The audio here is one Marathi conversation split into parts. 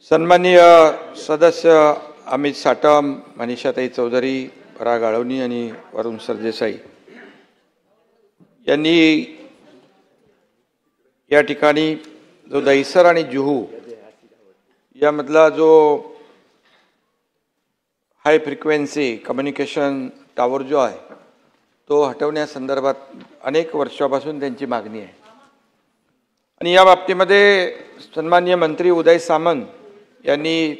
सन्माननीय सदस्य अमित साटम, मनीषाताई चौधरी, पराग आळवणी आणि वरुण सरदेसाई यांनी या ठिकाणी जो दहिसर आणि जुहू यामधला जो हाय फ्रिक्वेन्सी कम्युनिकेशन टावर जो आहे तो हटवण्यासंदर्भात अनेक वर्षापासून त्यांची मागणी आहे आणि या बाबतीमध्ये सन्माननीय मंत्री उदय सामंत यांनी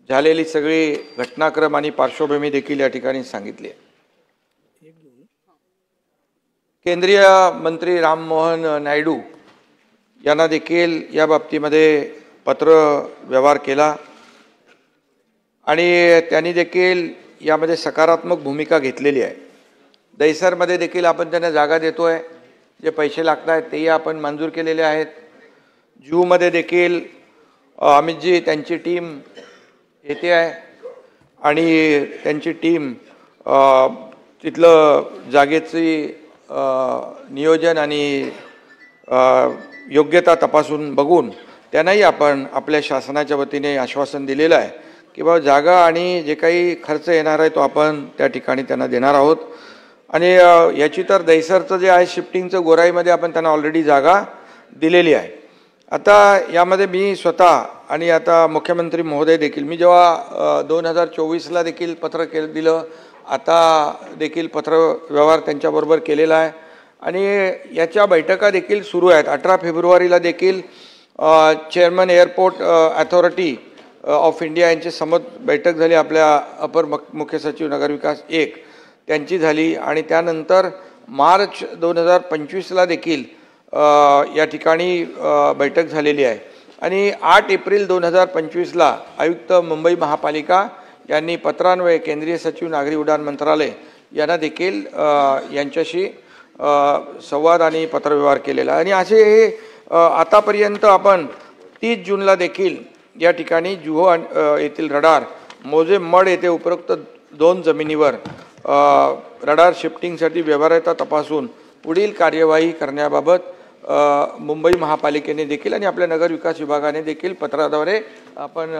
झालेली सगळी घटनाक्रम आणि पार्श्वभूमी देखील या ठिकाणी सांगितली आहे। केंद्रीय मंत्री राममोहन नायडू यांना देखील या बाबतीमध्ये पत्र व्यवहार केला आणि त्यांनी देखील यामध्ये सकारात्मक भूमिका घेतलेली आहे। दहिसरमध्ये देखील आपण त्यांना जागा देतोय, जे पैसे लागत आहेत तेही आपण मंजूर केलेले आहेत। जुहूमध्ये देखील अमितजी त्यांची टीम येते आहे आणि त्यांची टीम तिथलं जागेची नियोजन आणि योग्यता तपासून बघून त्यांनाही आपण आपल्या शासनाच्या वतीने आश्वासन दिलेलं आहे की बाबा जागा आणि जे काही खर्च येणार आहे तो आपण त्या ठिकाणी त्यांना देणार आहोत। आणि याची तर दहिसरचं जे आहे शिफ्टिंगचं गोराईमध्ये आपण त्यांना ऑलरेडी जागा दिलेली आहे। आता यामध्ये मी स्वतः आणि आता मुख्यमंत्री महोदय देखील मी जेव्हा 2024ला देखील पत्र दिलं, आता देखील पत्र व्यवहार त्यांच्याबरोबर केलेला आहे आणि याच्या बैठका देखील सुरू आहेत। 18 फेब्रुवारीला देखील chairman airport authority of India यांची समोर बैठक झाली, आपल्या अपर मुख्य सचिव नगर विकास 1 त्यांची झाली आणि त्यानंतर मार्च 2025ला देखील या ठिकाणी बैठक झालेली आहे आणि 8 एप्रिल 2025ला आयुक्त मुंबई महापालिका यांनी पत्रान्वये केंद्रीय सचिव नागरी उड्डाण मंत्रालय यांना देखील यांच्याशी संवाद आणि पत्रव्यवहार केलेला आणि असे हे आतापर्यंत आपण 30 जूनला देखील या ठिकाणी जुहू येथील रडार मोजे मड येथे उपरोक्त 2 जमिनीवर रडार शिफ्टिंगसाठी व्यवहार्यता तपासून पुढील कार्यवाही करण्याबाबत मुंबई महापालिकेने देखील आणि आपल्या नगर विकास विभागाने देखील पत्राद्वारे आपण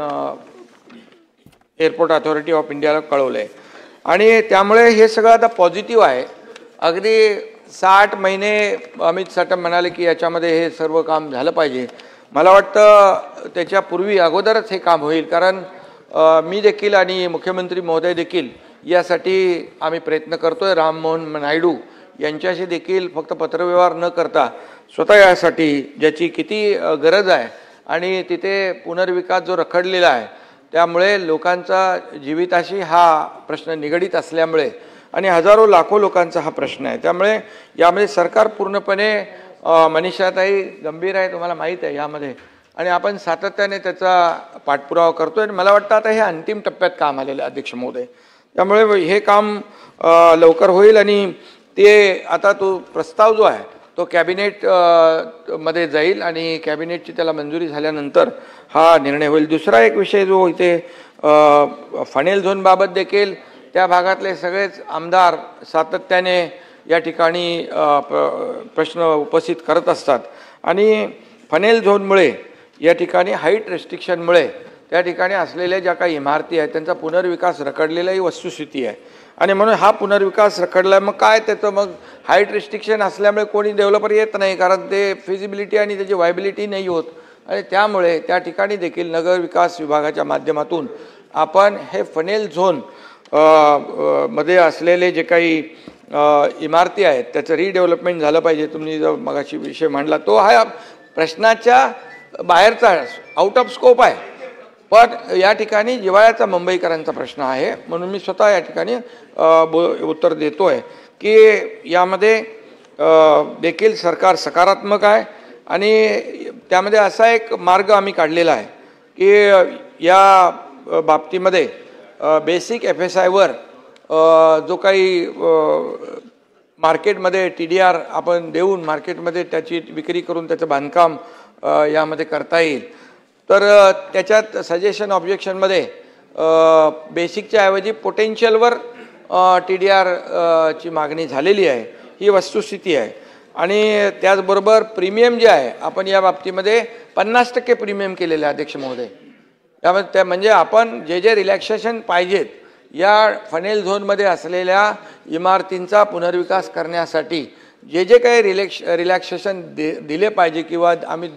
एअरपोर्ट अथॉरिटी ऑफ इंडियाला कळवलं आहे आणि त्यामुळे हे सगळं आता पॉझिटिव्ह आहे। अगदी 60 महिने अमित साटम म्हणाले की याच्यामध्ये हे सर्व काम झालं पाहिजे। मला वाटतं त्याच्यापूर्वी अगोदरच हे काम होईल, कारण मी देखील आणि मुख्यमंत्री महोदय देखील यासाठी आम्ही प्रयत्न करतोय। राममोहन नायडू यांच्याशी देखील फक्त पत्रव्यवहार न करता स्वतः यासाठी ज्याची किती गरज आहे आणि तिथे पुनर्विकास जो रखडलेला आहे त्यामुळे लोकांचा जीविताशी हा प्रश्न निगडीत असल्यामुळे आणि हजारो लाखो लोकांचा हा प्रश्न आहे, त्यामुळे यामध्ये सरकार पूर्णपणे मनीषाताई गंभीर आहे, तुम्हाला माहीत आहे यामध्ये, आणि आपण सातत्याने त्याचा पाठपुरावा करतोय आणि मला वाटतं आता हे अंतिम टप्प्यात काम आलेलं आहे अध्यक्ष महोदय। त्यामुळे हे काम लवकर होईल आणि ते आता तो प्रस्ताव जो आहे तो कॅबिनेट मध्ये जाईल आणि कॅबिनेटची त्याला मंजुरी झाल्यानंतर हा निर्णय होईल। दुसरा एक विषय जो इथे फनेल झोन बाबत देखील त्या भागातले सगळेच आमदार सातत्याने या ठिकाणी प्रश्न उपस्थित करत असतात आणि फनेल झोनमुळे या ठिकाणी हाईट रेस्ट्रिक्शनमुळे त्या ठिकाणी असलेल्या ज्या काही इमारती आहेत त्यांचा पुनर्विकास रखडलेला ही वस्तुस्थिती आहे आणि म्हणून हा पुनर्विकास रखडला मग काय त्याचं मग हाईट रिस्ट्रिक्शन असल्यामुळे कोणी डेव्हलपर येत नाही, कारण ते फिजिबिलिटी आणि त्याची व्हायबिलिटी नाही होत आणि त्यामुळे त्या ठिकाणी देखील नगर विकास विभागाच्या माध्यमातून आपण हे फनेल झोन मध्ये असलेले जे काही इमारती आहेत त्याचं रिडेव्हलपमेंट झालं पाहिजे। तुम्ही जो मगाशी विषय मांडला तो हा प्रश्नाच्या बाहेरचा आउट ऑफ स्कोप आहे, पण या ठिकाणी जिव्हाळ्याचा मुंबईकरांचा प्रश्न आहे म्हणून मी स्वतः या ठिकाणी उत्तर देतोय की यामध्ये देखील सरकार सकारात्मक आहे आणि त्यामध्ये असा एक मार्ग आम्ही काढलेला आहे की या बाबतीमध्ये बेसिक FSI वर जो काही मार्केटमध्ये TDR आपण देऊन मार्केटमध्ये त्याची विक्री करून त्याचं बांधकाम यामध्ये करता येईल, तर त्याच्यात सजेशन ऑब्जेक्शनमध्ये बेसिकच्या ऐवजी पोटेन्शियलवर TDR ची मागणी झालेली आहे, ही वस्तुस्थिती आहे। आणि त्याचबरोबर प्रीमियम जे आहे आपण या बाबतीमध्ये 50% प्रीमियम केलेलं आहे अध्यक्ष महोदय। त्यामुळे त्या म्हणजे आपण जे रिलॅक्सेशन पाहिजेत या फनेल झोनमध्ये असलेल्या इमारतींचा पुनर्विकास करण्यासाठी जे काही रिलॅक्सेशन दिले पाहिजे किंवा आम्ही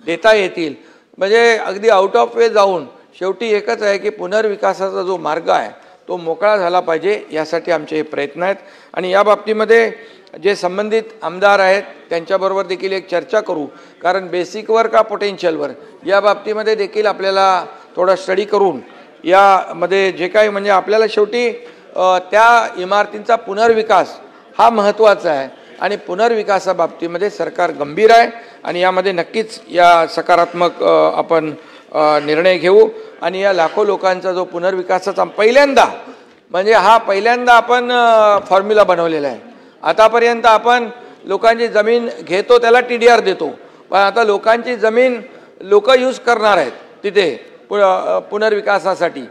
देता येतील, म्हणजे अगदी आउट ऑफ वे जाऊन शेवटी एकच आहे की पुनर्विकासाचा जो मार्ग आहे तो मोकळा झाला पाहिजे, यासाठी आमचे हे प्रयत्न आहेत. आणि या बाबतीमध्ये जे संबंधित आमदार आहेत त्यांच्याबरोबर देखील एक चर्चा करू, कारण बेसिकवर का पोटेन्शियलवर या बाबतीमध्ये देखील आपल्याला थोडा स्टडी करून यामध्ये जे काही म्हणजे आपल्याला शेवटी त्या इमारतींचा पुनर्विकास हा महत्त्वाचा आहे आणि पुनर्विकासाबाबतीमध्ये सरकार गंभीर आहे आणि यामध्ये नक्कीच या सकारात्मक आपण निर्णय घेऊ. आणि या लाखो लोकांचा जो पुनर्विकासाचा पहिल्यांदा आपण फॉर्म्युला बनवलेला आहे. आतापर्यंत आपण लोकांची जमीन घेतो त्याला TDR देतो, पण आता लोकांची जमीन लोक यूज करणार आहेत तिथे पुनर्विकासासाठी,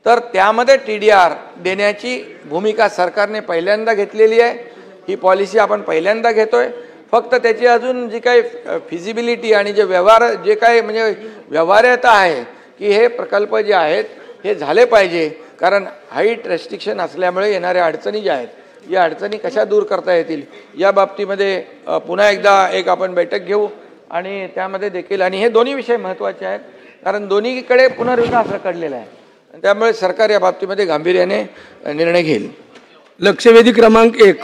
तर त्यामध्ये TDR देण्याची भूमिका सरकारने पहिल्यांदा घेतलेली आहे. ही पॉलिसी आपण पहिल्यांदा घेतोय. फक्त त्याची अजून जी काही फिजिबिलिटी आणि जे काही म्हणजे व्यवहार्यता आहे की हे प्रकल्प जे आहेत हे झाले पाहिजे, कारण हाईट रेस्ट्रिक्शन असल्यामुळे येणाऱ्या अडचणी ज्या आहेत या अडचणी कशा दूर करता येतील या बाबतीमध्ये पुन्हा एकदा एक आपण बैठक घेऊ आणि त्यामध्ये देखील, आणि हे दोन्ही विषय महत्त्वाचे आहेत कारण दोन्हीकडे पुनर्विकास रखडलेला आहे, त्यामुळे सरकार या बाबतीमध्ये गांभीर्याने निर्णय घेईल. लक्षवेधी क्रमांक 1